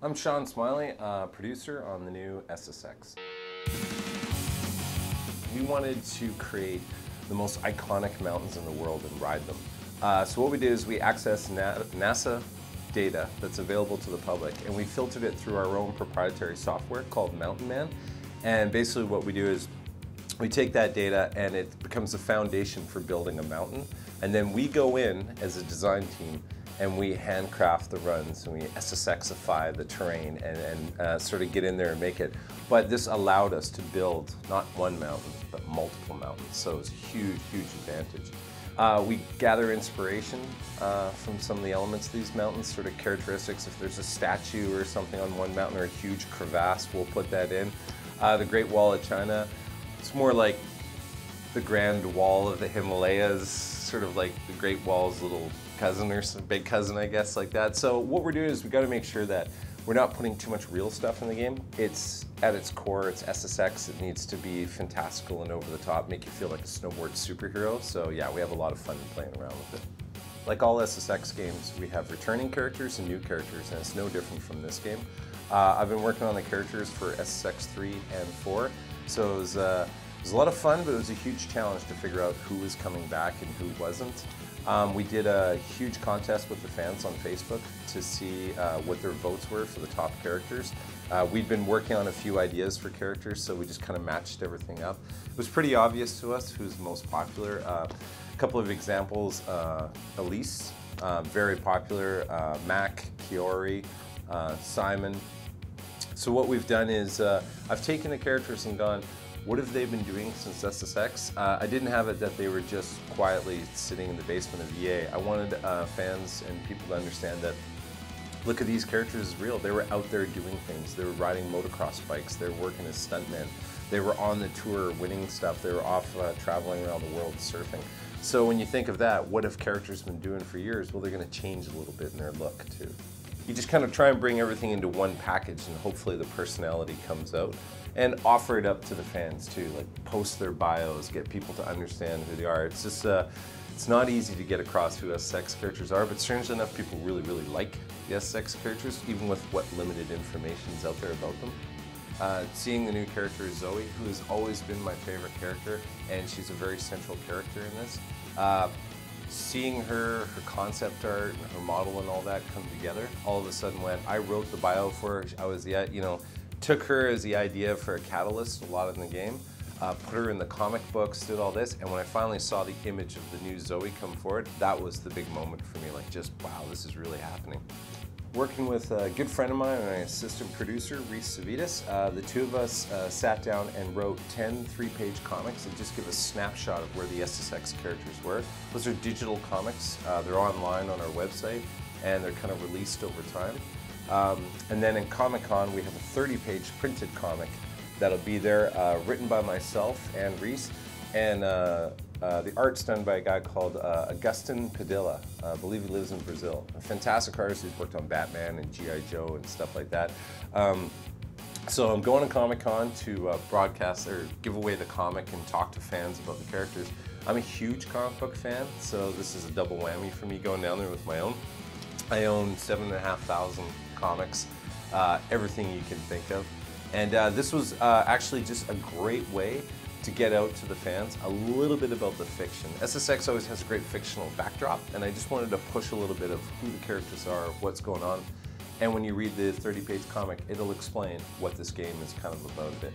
I'm Sean Smillie, producer on the new SSX. We wanted to create the most iconic mountains in the world and ride them. So what we did is we accessed NASA data that's available to the public, and we filtered it through our own proprietary software called Mountain Man. And basically what we do is we take that data and it becomes the foundation for building a mountain. And then we go in as a design team and we handcraft the runs and we SSXify the terrain and sort of get in there and make it. But this allowed us to build not one mountain, but multiple mountains. So it's a huge, huge advantage. We gather inspiration from some of the elements of these mountains, sort of characteristics. If there's a statue or something on one mountain or a huge crevasse, we'll put that in. The Great Wall of China, it's more like the Grand Wall of the Himalayas, sort of like the Great Wall's little cousin or some big cousin, I guess, like that. So what we're doing is we got to make sure that we're not putting too much real stuff in the game. It's at its core, it's SSX. It needs to be fantastical and over the top, make you feel like a snowboard superhero. So yeah, we have a lot of fun playing around with it. Like all SSX games, we have returning characters and new characters, and it's no different from this game. I've been working on the characters for SSX 3 and 4, so it was a lot of fun, but it was a huge challenge to figure out who was coming back and who wasn't. We did a huge contest with the fans on Facebook to see what their votes were for the top characters. We'd been working on a few ideas for characters, so we just kind of matched everything up. It was pretty obvious to us who's the most popular. A couple of examples, Elise, very popular, Mac, Kiori, Simon. So what we've done is I've taken the characters and gone, what have they been doing since SSX? I didn't have it that they were just quietly sitting in the basement of EA. I wanted fans and people to understand that, look at these characters as real. They were out there doing things. They were riding motocross bikes. They were working as stuntmen. They were on the tour winning stuff. They were off traveling around the world surfing. So when you think of that, what have characters been doing for years? Well, they're going to change a little bit in their look too. You just kind of try and bring everything into one package, and hopefully the personality comes out, and offer it up to the fans too, like post their bios, get people to understand who they are. It's just, it's not easy to get across who SSX characters are, but strangely enough, people really, really like the SSX characters, even with what limited information is out there about them. Seeing the new character Zoe, who has always been my favorite character, and she's a very central character in this. Seeing her concept art, and her model and all that come together, all of a sudden when I wrote the bio for her, I was took her as the idea for a catalyst a lot in the game, put her in the comic books, did all this, and when I finally saw the image of the new Zoe come forward, that was the big moment for me, like just, wow, this is really happening. Working with a good friend of mine, my assistant producer, Reese Savitas, the two of us sat down and wrote 10 three-page comics and just give a snapshot of where the SSX characters were. Those are digital comics. They're online on our website, and they're kind of released over time. And then in Comic-Con, we have a 30-page printed comic that'll be there, written by myself and Reese, and the art's done by a guy called Agustin Padilla. I believe he lives in Brazil. A fantastic artist who's worked on Batman and G.I. Joe and stuff like that. So I'm going to Comic-Con to broadcast or give away the comic and talk to fans about the characters. I'm a huge comic book fan, so this is a double whammy for me going down there with my own. I own 7,500 comics, everything you can think of. And this was actually just a great way to get out to the fans a little bit about the fiction. SSX always has a great fictional backdrop, and I just wanted to push a little bit of who the characters are, what's going on. And when you read the 30-page comic, it'll explain what this game is kind of about a bit.